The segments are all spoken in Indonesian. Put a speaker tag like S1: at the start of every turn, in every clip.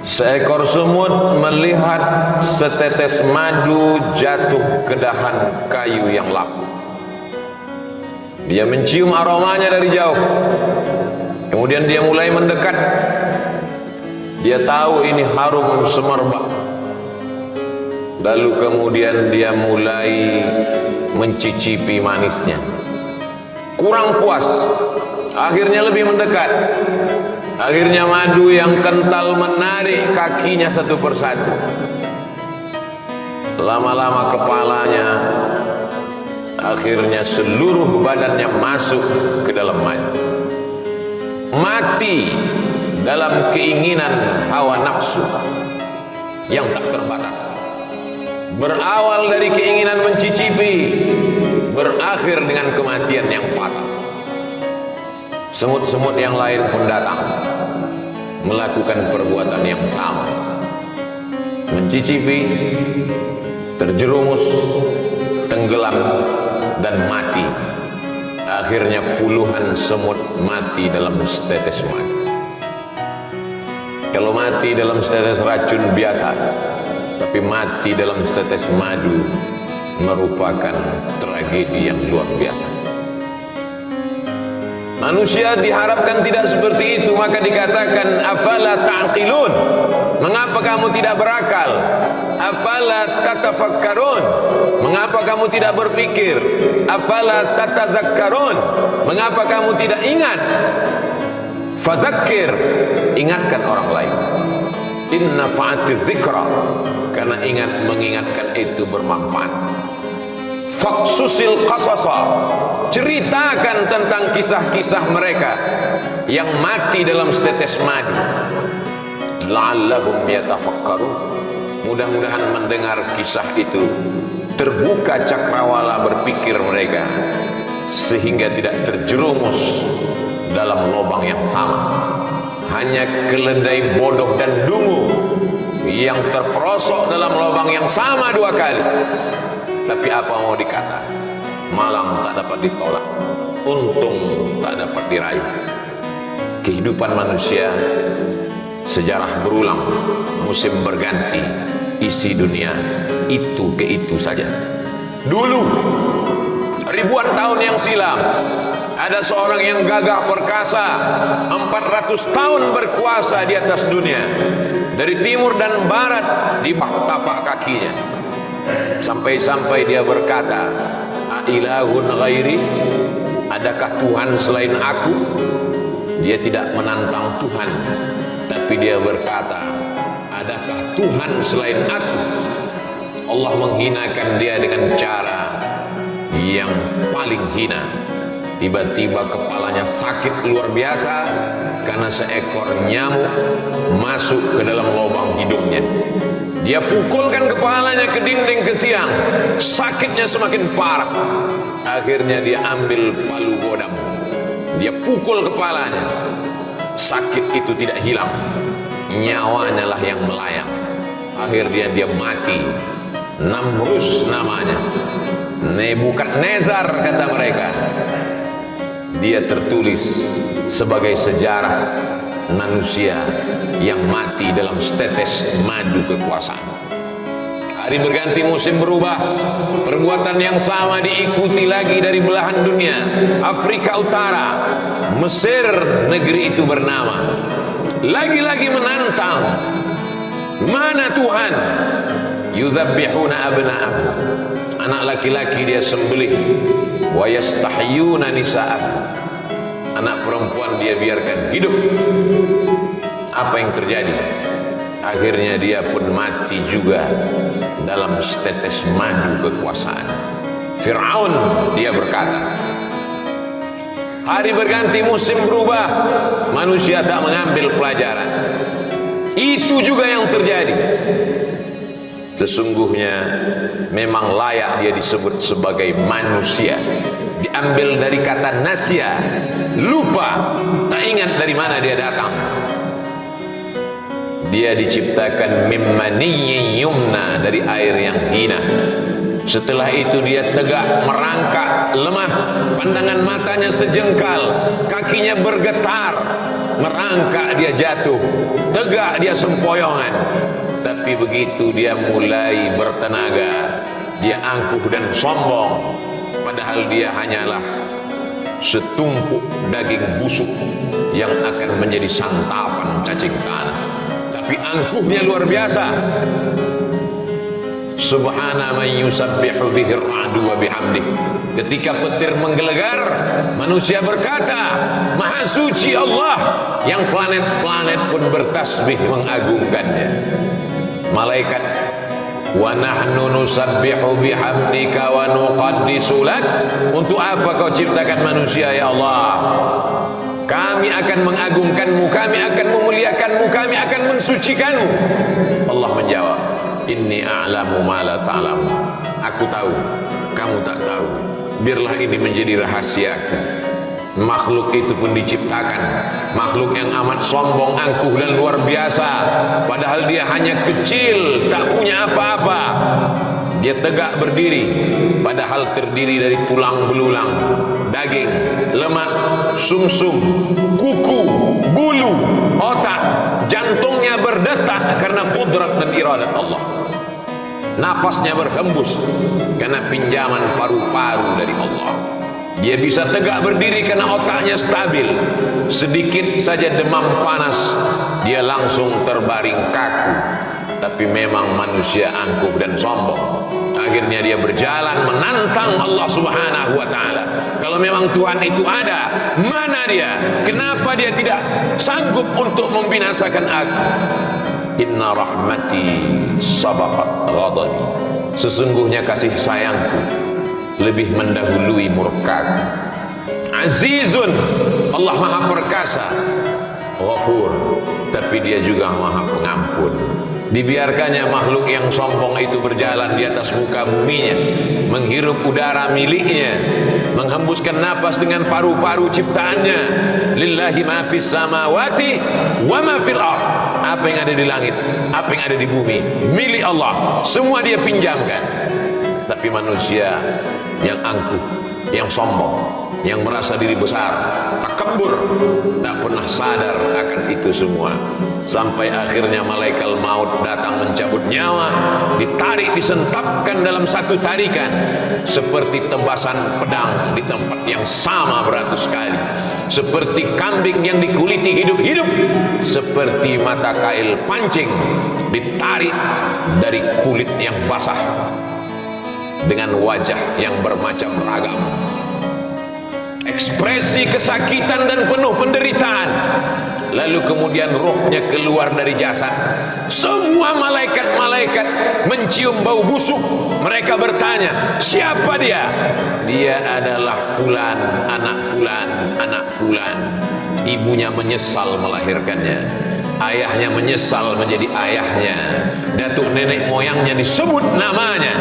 S1: Seekor semut melihat setetes madu jatuh ke dahan kayu yang lapuk. Dia mencium aromanya dari jauh. Kemudian dia mulai mendekat. Dia tahu ini harum semerbak. Lalu kemudian dia mulai mencicipi manisnya. Kurang puas, akhirnya lebih mendekat. Akhirnya madu yang kental menarik kakinya satu persatu. Lama-lama kepalanya, akhirnya seluruh badannya masuk ke dalam madu. Mati dalam keinginan hawa nafsu yang tak terbatas. Berawal dari keinginan mencicipi, berakhir dengan kematian yang fatal. Semut-semut yang lain pun datang melakukan perbuatan yang sama, mencicipi, terjerumus, tenggelam, dan mati. Akhirnya puluhan semut mati dalam setetes madu. Kalau mati dalam setetes racun biasa, tapi mati dalam setetes madu merupakan tragedi yang luar biasa. Manusia diharapkan tidak seperti itu, maka dikatakan afala ta'qilun, mengapa kamu tidak berakal? Afala tatafakkarun, mengapa kamu tidak berpikir? Afala tatadzakkarun, mengapa kamu tidak ingat? Fadzakir, ingatkan orang lain. Inna fa'atiz dzikra, karena mengingatkan itu bermanfaat. Faksusil qasasa, ceritakan tentang kisah-kisah mereka yang mati dalam setetes madu. La'allahum yatafakkarun, mudah-mudahan mendengar kisah itu terbuka cakrawala berpikir mereka, sehingga tidak terjerumus dalam lubang yang sama. Hanya keledai bodoh dan dungu yang terperosok dalam lubang yang sama dua kali. Tapi apa mau dikata, malang tak dapat ditolak, untung tak dapat diraih. Kehidupan manusia, sejarah berulang, musim berganti, isi dunia itu ke itu saja. Dulu, ribuan tahun yang silam, ada seorang yang gagah perkasa, 400 tahun berkuasa di atas dunia, dari timur dan barat di bawah tapak kakinya. Sampai-sampai dia berkata, ailahun ghairi, adakah Tuhan selain aku? Dia tidak menantang Tuhan, tapi dia berkata, adakah Tuhan selain aku? Allah menghinakan dia dengan cara yang paling hina. Tiba-tiba kepalanya sakit luar biasa karena seekor nyamuk masuk ke dalam lubang hidungnya. Dia pukulkan kepalanya ke dinding, ke tiang, sakitnya semakin parah. Akhirnya dia ambil palu godam, dia pukul kepalanya. Sakit itu tidak hilang, nyawanya lah yang melayang. Akhirnya dia mati. Namrus namanya, Nebukadnezar kata mereka. Dia tertulis sebagai sejarah manusia yang mati dalam setetes madu kekuasaan. Hari berganti, musim berubah, perbuatan yang sama diikuti lagi dari belahan dunia. Afrika Utara, Mesir, negeri itu bernama, lagi-lagi menantang, mana Tuhan? Yudzabbihuna abna'ahum, anak laki-laki dia sembelih, wa yastahyuna nisa'ahum, anak perempuan dia biarkan hidup. Apa yang terjadi? Akhirnya dia pun mati juga dalam setetes madu kekuasaan. Fir'aun, dia berkata, hari berganti, musim berubah, manusia tak mengambil pelajaran. Itu juga yang terjadi. Sesungguhnya memang layak dia disebut sebagai manusia. Diambil dari kata nasya, lupa, tak ingat dari mana dia datang. Dia diciptakan mimmaniyyin yumna, dari air yang hina. Setelah itu dia tegak, merangkak, lemah, pandangan matanya sejengkal, kakinya bergetar, merangkak dia jatuh, tegak dia sempoyongan. Tapi begitu dia mulai bertenaga, dia angkuh dan sombong, padahal dia hanyalah setumpuk daging busuk yang akan menjadi santapan cacing tanah. Tapi angkuhnya luar biasa. Subhana man yusabbihu bihi ar-ra'du wa bihamdi. Ketika petir menggelegar, manusia berkata, Maha suci Allah, yang planet-planet pun bertasbih mengagungkannya. Malaikat, wa nahnu nusabbihu bihamdika wa nuqaddisu lak. Untuk apa kau ciptakan manusia ya Allah? Kami akan mengagungkanmu, kami akan memuliakanmu, kami akan mensucikanmu. Allah menjawab, Inni a'lamu ma la ta'lamu. Aku tahu, kamu tak tahu. Biarlah ini menjadi rahasiaku. Makhluk itu pun diciptakan, makhluk yang amat sombong, angkuh dan luar biasa. Padahal dia hanya kecil, tak punya apa-apa. Dia tegak berdiri, padahal terdiri dari tulang belulang, daging, lemak, sumsum, kuku, bulu, otak. Jantungnya berdetak karena kudrat dan iradat Allah. Nafasnya berhembus karena pinjaman paru-paru dari Allah. Dia bisa tegak berdiri karena otaknya stabil. Sedikit saja demam panas, dia langsung terbaring kaku. Tapi memang manusia angkuh dan sombong. Akhirnya dia berjalan menantang Allah Subhanahu wa ta'ala. Kalau memang Tuhan itu ada, mana dia? Kenapa dia tidak sanggup untuk membinasakan aku? Inna rahmati sabaqat ghadabi. Sesungguhnya kasih sayangku lebih mendahului murkaku. Azizun, Allah maha perkasa. Ghafur, tapi dia juga maha pengampun. Dibiarkannya makhluk yang sombong itu berjalan di atas muka buminya, menghirup udara miliknya, menghembuskan napas dengan paru-paru ciptaannya. Lillahi ma fis samawati wa ma fil ardh. Apa yang ada di langit, apa yang ada di bumi, milik Allah, semua dia pinjamkan. Tapi manusia yang angkuh, yang sombong, yang merasa diri besar, takabur, tak pernah sadar akan itu semua. Sampai akhirnya malaikat maut datang mencabut nyawa, ditarik, disentapkan dalam satu tarikan, seperti tebasan pedang di tempat yang sama beratus kali, seperti kambing yang dikuliti hidup-hidup, seperti mata kail pancing ditarik dari kulit yang basah, dengan wajah yang bermacam ragam, ekspresi kesakitan dan penuh penderitaan. Lalu kemudian rohnya keluar dari jasad. Semua malaikat-malaikat mencium bau busuk. Mereka bertanya, siapa dia? Dia adalah fulan, anak fulan, anak fulan. Ibunya menyesal melahirkannya, ayahnya menyesal menjadi ayahnya, datuk nenek moyangnya disebut namanya.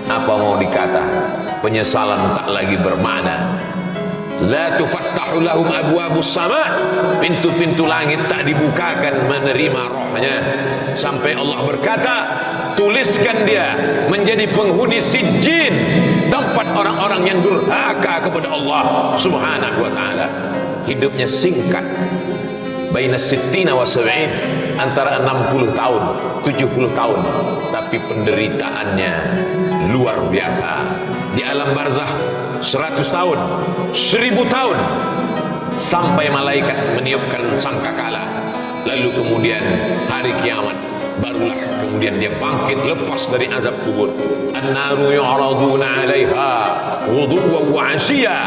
S1: Apa mau dikata? Penyesalan tak lagi bermakna. La tufattahu lahum abwabus sama. Pintu-pintu langit tak dibukakan menerima rohnya. Sampai Allah berkata, tuliskan dia menjadi penghuni sijjin, tempat orang-orang yang durhaka kepada Allah Subhanahu wa ta'ala. Hidupnya singkat, baina sittina wa sab'in, antara 60 tahun 70 tahun, tapi penderitaannya luar biasa. Di alam barzakh 100 tahun, 1000 tahun, sampai malaikat meniupkan sangkakala. Lalu kemudian hari kiamat, barulah kemudian dia bangkit lepas dari azab kubur. An-naru yu'raduna 'alaiha ghuduwwan wa 'ashiyya.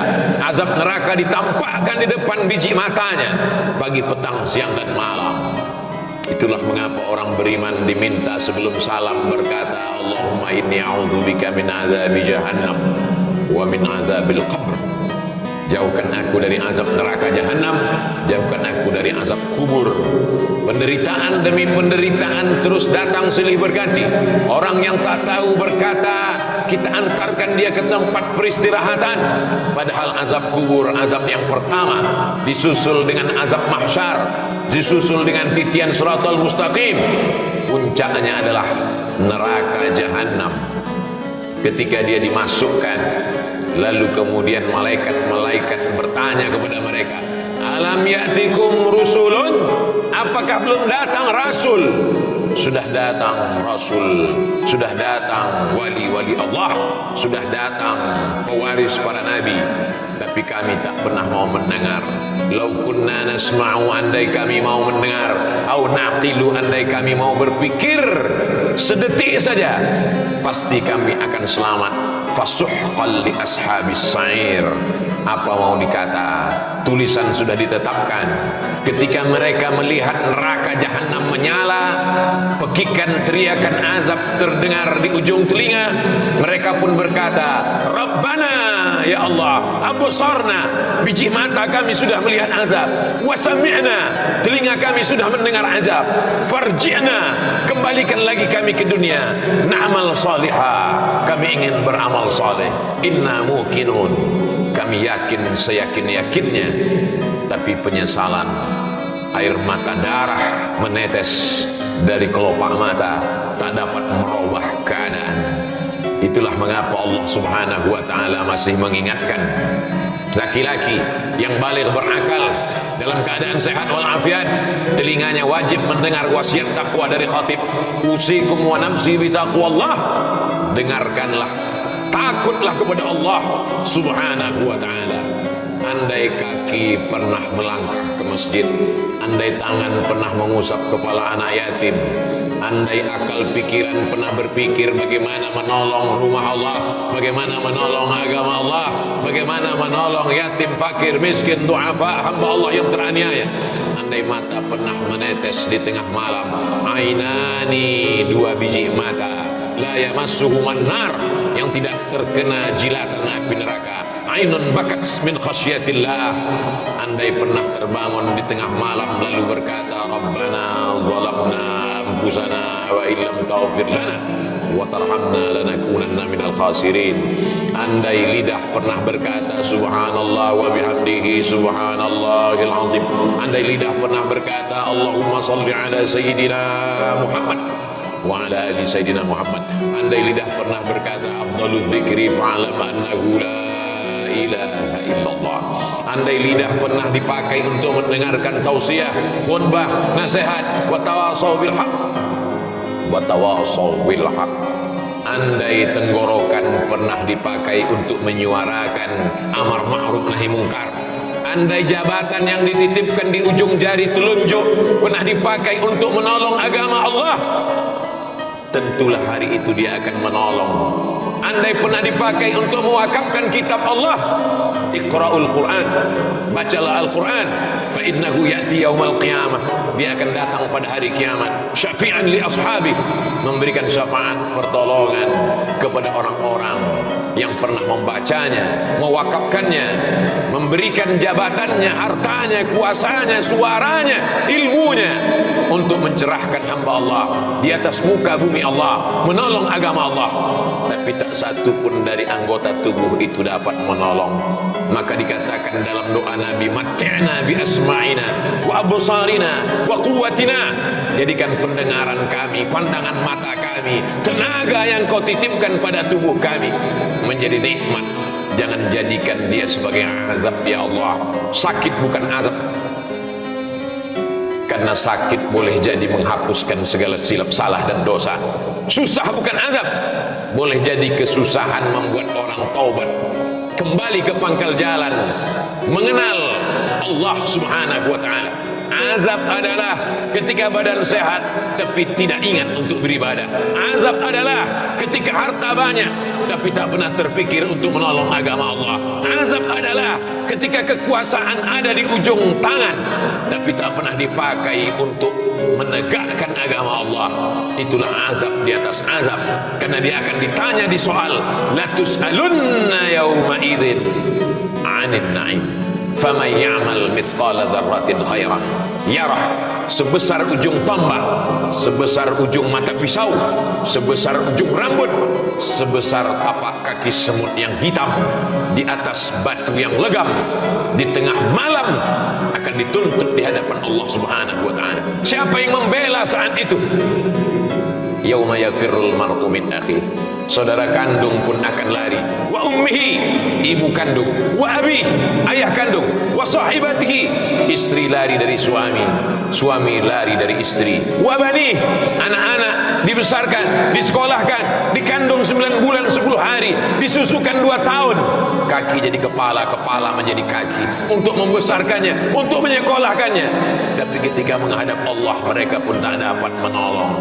S1: Azab neraka ditampakkan di depan biji matanya pagi, petang, siang dan malam. Itulah mengapa orang beriman diminta sebelum salam berkata, Allahumma inni a'udzubika min azabi jahannam wa min azabil qabr. Jauhkan aku dari azab neraka jahanam, jauhkan aku dari azab kubur. Penderitaan demi penderitaan terus datang silih berganti. Orang yang tak tahu berkata, kita antarkan dia ke tempat peristirahatan. Padahal azab kubur, azab yang pertama, disusul dengan azab mahsyar, disusul dengan titian siratal mustaqim. Puncaknya adalah neraka jahanam. Ketika dia dimasukkan, lalu kemudian malaikat-malaikat bertanya kepada mereka, Alam ya'tikum rusulun, apakah belum datang rasul? Sudah datang rasul, sudah datang wali-wali Allah, sudah datang pewaris para nabi, tapi kami tak pernah mau mendengar. Lau kunna nasma'u, andai kami mau mendengar, au naqilu, andai kami mau berpikir sedetik saja, pasti kami akan selamat. Fasuhqan li ashabis sa'ir. Apa mau dikata, tulisan sudah ditetapkan. Ketika mereka melihat neraka jahanam menyala, pekikan teriakan azab terdengar di ujung telinga, mereka pun berkata, Rabbana, ya Allah, absarna, biji mata kami sudah melihat azab, wa sami'na, telinga kami sudah mendengar azab, farji'na, kembalikan lagi kami ke dunia, na'mal salihah, kami ingin beramal saleh, inna muqinun, kami yakin seyakin-yakinnya. Tapi penyesalan, air mata darah menetes dari kelopak mata, tak dapat merubah keadaan. Itulah mengapa Allah subhanahu wa ta'ala masih mengingatkan laki-laki yang baligh berakal dalam keadaan sehat walafiat, telinganya wajib mendengar wasiat takwa dari khatib, usikum wa nafsi bitaqwallah, dengarkanlah, takutlah kepada Allah subhanahu wa ta'ala. Andai kaki pernah melangkah ke masjid, andai tangan pernah mengusap kepala anak yatim, andai akal pikiran pernah berpikir bagaimana menolong rumah Allah, bagaimana menolong agama Allah, bagaimana menolong yatim, fakir, miskin, du'afa, hamba Allah yang teraniaya, andai mata pernah menetes di tengah malam, ainani, dua biji mata, la yamassuhuman nar, yang tidak terkena jilatan api neraka, ainun bakat min khasyatillah, andai pernah terbangun di tengah malam lalu berkata, Rabbana zalamna anfusana wa illam taghfir lana wa tarhamna lanakunanna minal khasirin, andai lidah pernah berkata subhanallah wa bihamdihi subhanallahil azim, andai lidah pernah berkata Allahumma salli ala sayyidina Muhammad wa ala ali sayyidina Muhammad, andai lidah pernah berkata afdalul dzikri fa'lam annahu la ilaha illallah, andai lidah pernah dipakai untuk mendengarkan tausiah, khutbah, nasihat, wa tawasau bil haq, wa tawasau bil haq, andai tenggorokan pernah dipakai untuk menyuarakan amar ma'ruf nahi mungkar, andai jabatan yang dititipkan di ujung jari telunjuk pernah dipakai untuk menolong agama Allah, tentulah hari itu dia akan menolong. Andai pernah dipakai untuk mewakafkan kitab Allah, Iqra'ul Quran, bacalah Al-Quran, fa innahu ya'ti yaumal qiyamah, dia akan datang pada hari kiamat, syafi'an li ashabi, memberikan syafaat pertolongan kepada orang-orang yang pernah membacanya, mewakafkannya, memberikan jabatannya, hartanya, kuasanya, suaranya, ilmunya untuk mencerahkan hamba Allah di atas muka bumi Allah, menolong agama Allah. Tapi tak satu pun dari anggota tubuh itu dapat menolong. Maka dikatakan dalam doa Nabi, mat'na bi asma'ina wa absarina wa quwwatina, jadikan pendengaran kami, pandangan mata kami, tenaga yang kau titipkan pada tubuh kami menjadi nikmat. Jangan jadikan dia sebagai azab ya Allah. Sakit bukan azab, karena sakit boleh jadi menghapuskan segala silap salah dan dosa. Susah bukan azab, boleh jadi kesusahan membuat orang taubat, kembali ke pangkal jalan, mengenal Allah subhanahu wa ta'ala. Azab adalah ketika badan sehat tapi tidak ingat untuk beribadah. Azab adalah ketika harta banyak tapi tak pernah terpikir untuk menolong agama Allah. Azab adalah ketika kekuasaan ada di ujung tangan tapi tak pernah dipakai untuk menegakkan agama Allah. Itulah azab di atas azab, karena dia akan ditanya di soal, la tus'alunna yawma idzin 'anil na'im faman ya'mal mithqala dzarratin khairan yarah. Sebesar ujung tombak, sebesar ujung mata pisau, sebesar ujung rambut, sebesar tapak kaki semut yang hitam di atas batu yang legam di tengah malam akan dituntut di hadapan Allah subhanahu wa ta'ala. Siapa yang membela saat itu? yauma yafirrul mar'u min akhihi. Saudara kandung pun akan lari. Wa ummihi, ibu kandung. Wa abi, ayah kandung. Wa sahibatihi, istri lari dari suami, suami lari dari istri. Wa bani, anak-anak dibesarkan, disekolahkan, dikandung 9 bulan 10 hari, disusukan 2 tahun. Kaki jadi kepala, kepala menjadi kaki, untuk membesarkannya, untuk menyekolahkannya. Tapi ketika menghadap Allah, mereka pun tak dapat menolong.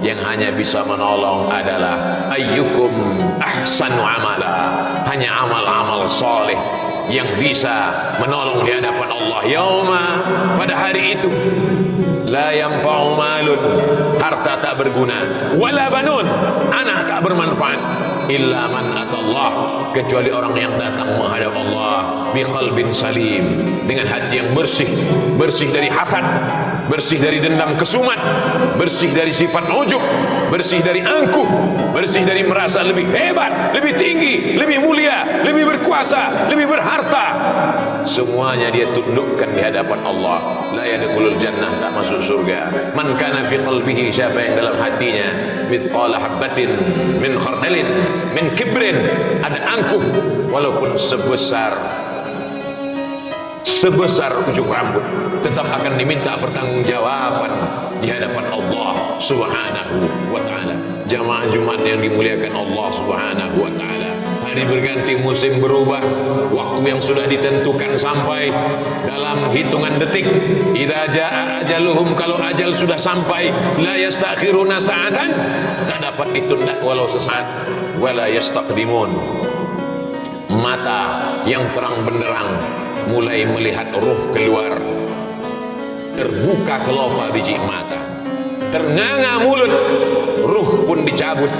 S1: Yang hanya bisa menolong adalah ayyukum ahsanu amala. Hanya amal-amal soleh yang bisa menolong di hadapan Allah. Yauma, pada hari itu, la yanfa'u malun, harta tak berguna, wala banun, anak tak bermanfaat, illa man atallah, kecuali orang yang datang menghadap Allah biqalbin salim, dengan hati yang bersih, bersih dari hasad, bersih dari dendam kesumat, bersih dari sifat ujub, bersih dari angkuh, bersih dari merasa lebih hebat, lebih tinggi, lebih mulia, lebih berkuasa, lebih berharta. Semuanya dia tundukkan di hadapan Allah. La yadkhulul jannah, tak masuk surga. Man kana fi qalbihi, siapa yang dalam hatinya mithqala habatin min khardalin min kibrin, ada angkuh walaupun sebesar ujung rambut, tetap akan diminta pertanggungjawaban di hadapan Allah Subhanahu wa ta'ala. Jamaah Jumat yang dimuliakan Allah Subhanahu wa ta'ala, hari berganti, musim berubah, waktu yang sudah ditentukan sampai dalam hitungan detik. Idza jaa ajaluhum, kalau ajal sudah sampai, la yastakhiruna sa'atan, tak dapat ditunda walau sesaat, wala yastaqdimun. Mata yang terang benderang mulai melihat ruh keluar, terbuka kelopak biji mata, ternganga mulut, ruh pun dicabut.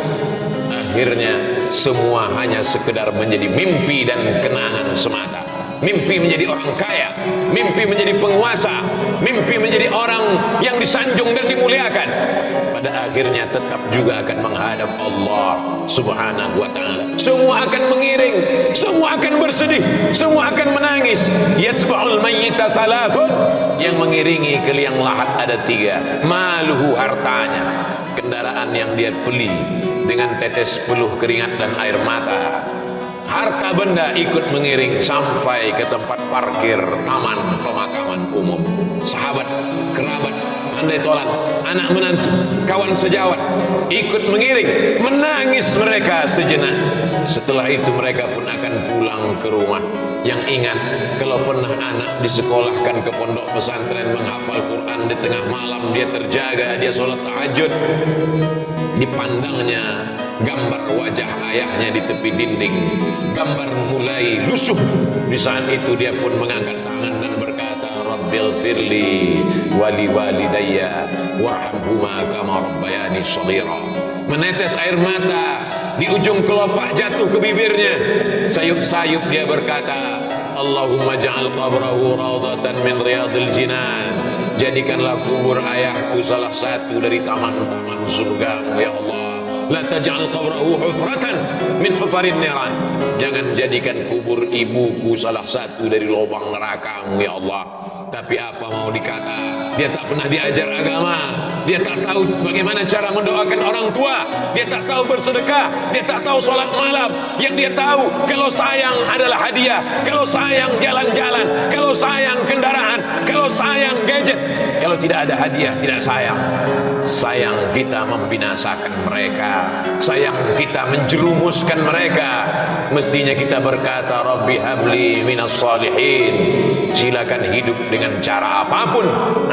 S1: Akhirnya semua hanya sekedar menjadi mimpi dan kenangan semata. Mimpi menjadi orang kaya, mimpi menjadi penguasa, mimpi menjadi orang yang disanjung dan dimuliakan. Pada akhirnya tetap juga akan menghadap Allah Subhanahu wa ta'ala. Semua akan mengiring, semua akan bersedih, semua akan menangis. Yatsba'ul mayyita thalathun, yang mengiringi ke liang lahat ada 3. Maluhu, hartanya, kendaraan yang dia beli dengan tetes peluh keringat dan air mata. Harta benda ikut mengiring sampai ke tempat parkir taman pemakaman umum. Sahabat, kerabat, andai tolan, anak menantu, kawan sejawat ikut mengiring, menangis mereka sejenak. Setelah itu mereka pun akan pulang ke rumah. Yang ingat, kalau pernah anak disekolahkan ke pondok pesantren menghafal Quran, di tengah malam dia terjaga, dia sholat tahajud, dipandangnya gambar wajah ayahnya di tepi dinding, gambar mulai lusuh. Di saat itu dia pun mengangkat tangan dan berkata, Rabbil firli wali walidayya warhamhuma kama rabbayani shaghira. Menetes air mata, di ujung kelopak jatuh ke bibirnya. Sayup-sayup dia berkata, Allahumma ja'al qabrahu rawdatan min riyadil jinan. Jadikanlah kubur ayahku salah satu dari taman-taman surgamu ya Allah. La taj'al qabrahu hufratan min hufarin niran. Jangan jadikan kubur ibuku salah satu dari lubang nerakamu ya Allah. Tapi apa mau dikata, dia tak pernah diajar agama, dia tak tahu bagaimana cara mendoakan orang tua, dia tak tahu bersedekah, dia tak tahu sholat malam. Yang dia tahu, kalau sayang adalah hadiah, kalau sayang jalan-jalan, kalau sayang kendaraan, kalau sayang gadget. Kalau tidak ada hadiah, tidak sayang. Sayang kita membinasakan mereka, sayang kita menjerumuskan mereka. Mestinya kita berkata, Rabbi habli minas salihin. Silakan hidup dengan cara apapun,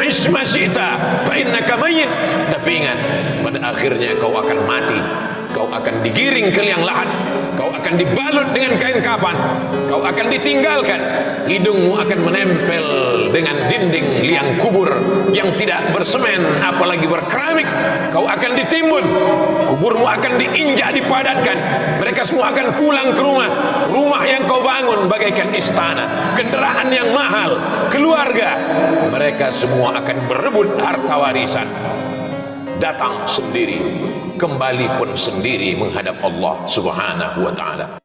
S1: isma syi'ta fa innaka mayyit. Tapi ingat, pada akhirnya kau akan mati, kau akan digiring ke liang lahat, kau akan dibalut dengan kain kafan, kau akan ditinggalkan, hidungmu akan menempel dengan dinding liang kubur yang tidak bersemen apalagi berkeramik. Kau akan ditimbun, kuburmu akan diinjak, dipadatkan. Mereka semua akan pulang ke rumah, rumah yang kau bangun bagaikan istana, kendaraan yang mahal, keluarga. Mereka semua akan berebut harta warisan. Datang sendiri, kembali pun sendiri menghadap Allah Subhanahu wa ta'ala.